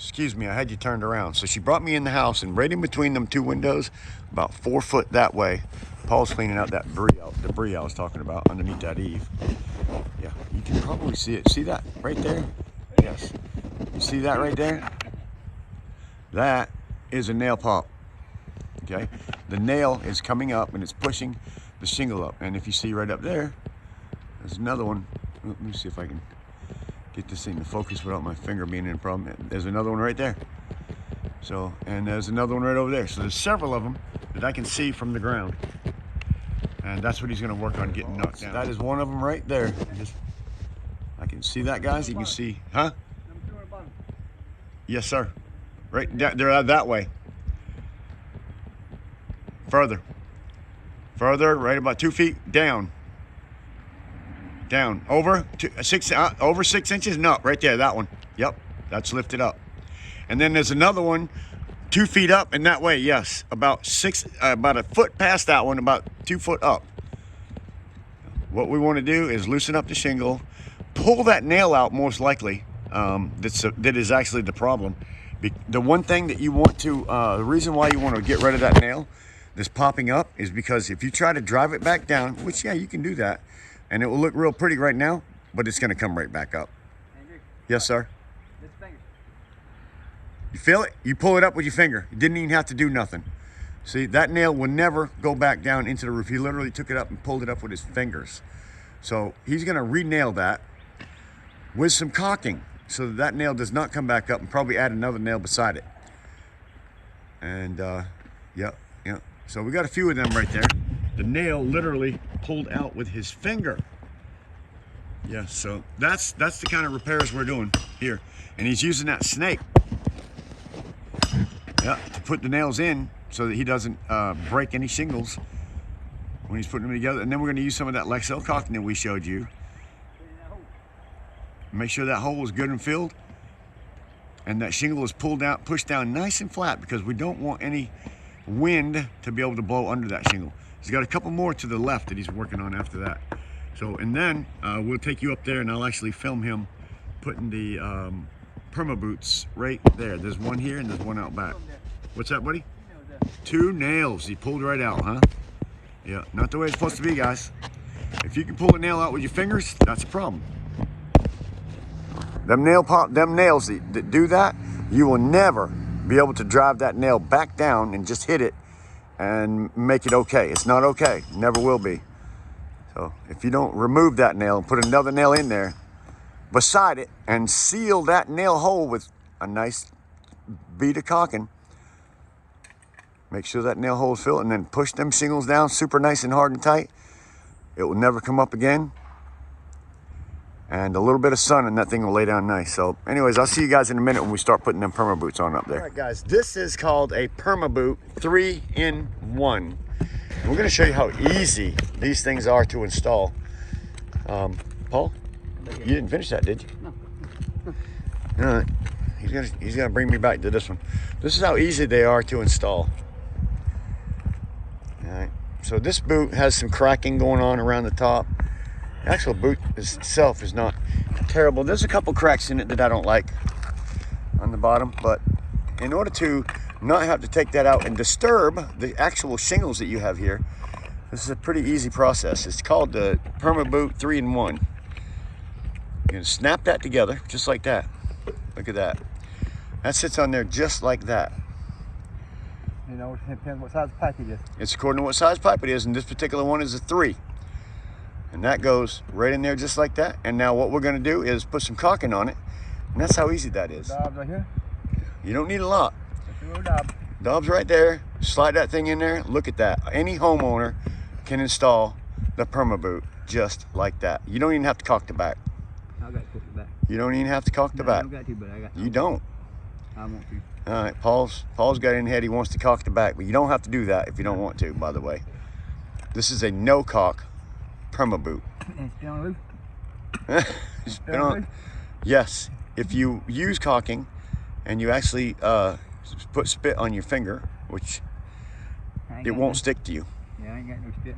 Excuse me, I had you turned around. So she brought me in the house, and right in between them two windows, about 4 foot that way, Paul's cleaning out that debris I was talking about underneath that eave. Yeah, you can probably see it. See that right there? Yes. You see that right there? That is a nail pop. Okay? The nail is coming up and it's pushing the shingle up. And if you see right up there, there's another one. Let me see if I can get this thing to focus without my finger being in a problem. There's another one right there. So, and there's another one right over there. So there's several of them that I can see from the ground. And that's what he's gonna work on getting knocked down. That is one of them right there. I can see that, guys. You can see, huh? Yes, sir. Right, they're that way. Further, right about 2 feet down. Down, over 6 inches. No, right there, that one. Yep, that's lifted up. And then there's another one, 2 feet up, and that way, yes, about a foot past that one, about 2 foot up. What we want to do is loosen up the shingle, pull that nail out, most likely. That is actually the problem. The one thing that you want to, the reason why you want to get rid of that nail that's popping up is because if you try to drive it back down, which, yeah, you can do that, and it will look real pretty right now, but it's going to come right back up. Andrew, yes, sir? this finger. You feel it? You pull it up with your finger. You didn't even have to do nothing. See, that nail will never go back down into the roof. He literally took it up and pulled it up with his fingers. So he's going to re-nail that with some caulking so that nail does not come back up, and probably add another nail beside it. And yep. So we got a few of them right there. The nail literally pulled out with his finger. Yeah, so that's the kind of repairs we're doing here. And he's using that snake, yeah, to put the nails in so that he doesn't break any shingles when he's putting them together. And then we're going to use some of that Lexel caulking that we showed you. Make sure that hole is good and filled, and that shingle is pushed down nice and flat, because we don't want any wind to be able to blow under that shingle. He's got a couple more to the left that he's working on after that. So, and then we'll take you up there, and I'll actually film him putting the Perma boots right there. There's one here and there's one out back. What's that, buddy? 2 nails. He pulled right out, huh? Yeah, not the way it's supposed to be, guys. If you can pull a nail out with your fingers, that's a problem. Them nails that do that, you will never be able to drive that nail back down and just hit it and make it okay. It's not okay. Never will be. So if you don't remove that nail and put another nail in there beside it and seal that nail hole with a nice bead of caulking, make sure that nail hole is filled, and then push them shingles down super nice and hard and tight. It will never come up again. And a little bit of sun and that thing will lay down nice. So anyways, I'll see you guys in a minute when we start putting them Perma boots on up there. All right, guys, this is called a Perma boot 3-in-1. We're gonna show you how easy these things are to install. Paul, you didn't finish that, did you? No. All right, he's gonna bring me back to this one. This is how easy they are to install. All right, so this boot has some cracking going on around the top. The actual boot itself is not terrible. There's a couple cracks in it that I don't like on the bottom, but in order to not have to take that out and disturb the actual shingles that you have here, this is a pretty easy process. It's called the Perma boot 3-in-1. You're gonna snap that together just like that. Look at that. That sits on there just like that. You know, it depends what size pipe it is. It's according to what size pipe it is, and this particular one is a 3. And that goes right in there just like that. And now what we're gonna do is put some caulking on it. And that's how easy that is. Dobs right here? You don't need a lot. Dob. Dobs right there. Slide that thing in there. Look at that. Any homeowner can install the Perma boot just like that. You don't even have to caulk the back. I got to caulk the back. You don't even have to caulk the back. I don't got to, but I got to. You don't. I want to. All right, Paul's got in head. He wants to caulk the back, but you don't have to do that if you don't want to, by the way. This is a no caulk Perma boot. And spin on the roof? Spin on. Yes, if you use caulking and you actually put spit on your finger, which it won't stick to you. Yeah, I ain't got no spit.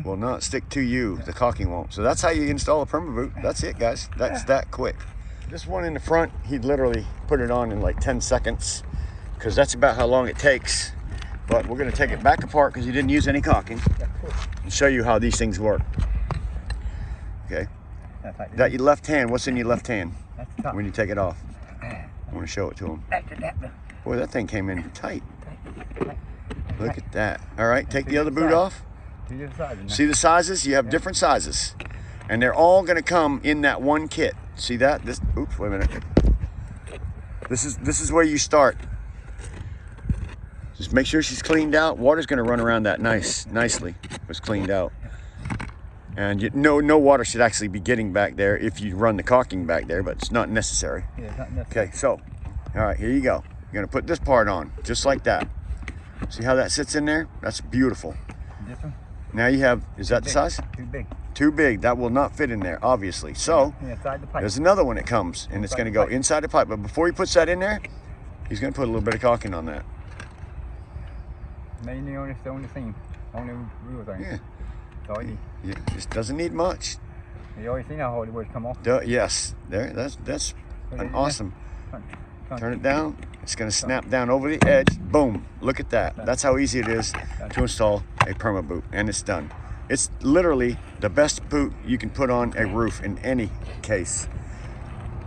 Will not stick to you. The caulking won't. So that's how you install a Perma boot. That's it, guys. That's that quick. This one in the front, he literally put it on in like 10 seconds because that's about how long it takes. But we're gonna take it back apart because he didn't use any caulking and show you how these things work. Okay. That your left hand, what's in your left hand when you take it off? I want to show it to him. Boy, that thing came in tight. Look at that. All right, take the other boot off. See the sizes? You have different sizes. And they're all gonna come in that one kit. See that? This, oops, wait a minute. This is where you start. Just make sure she's cleaned out. Water's gonna run around that nicely. It's cleaned out. And no water should actually be getting back there if you run the caulking back there, but it's not necessary. Yeah, it's not necessary. Okay, so, all right, here you go. You're gonna put this part on, just like that. See how that sits in there? That's beautiful. This one? Now you have, is that the size? Too big. Too big, that will not fit in there, obviously. So, Inside the pipe. there's another one that comes, and it's gonna go inside the pipe. But before he puts that in there, he's gonna put a little bit of caulking on that. Mainly on the seam. Only rules on it. Yeah. That's all you need. Yeah, just doesn't need much. You always seen how hard it was to come off. Yes, there. That's an awesome. Turn it down. It's going to snap down over the edge. Boom! Look at that. That's how easy it is to install a Perma boot, and it's done. It's literally the best boot you can put on a roof in any case,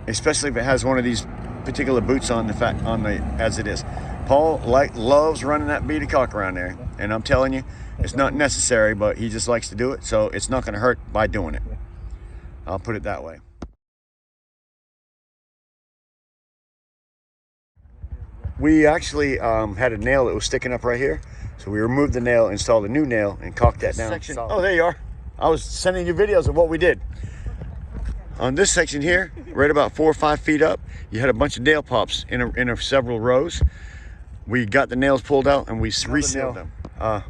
especially if it has one of these particular boots on as it is. Paul loves running that bead of caulk around there, and I'm telling you, it's not necessary, but he just likes to do it, so it's not going to hurt by doing it. I'll put it that way. We actually had a nail that was sticking up right here, so we removed the nail, installed a new nail, and caulked that down. Oh, there you are. I was sending you videos of what we did. On this section here, right about 4 or 5 feet up, you had a bunch of nail pops in several rows. We got the nails pulled out and we resealed them.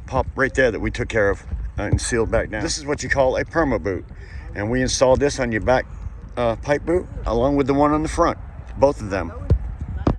Pop right there that we took care of and sealed back down. This is what you call a Perma boot. And we installed this on your back pipe boot along with the one on the front, both of them.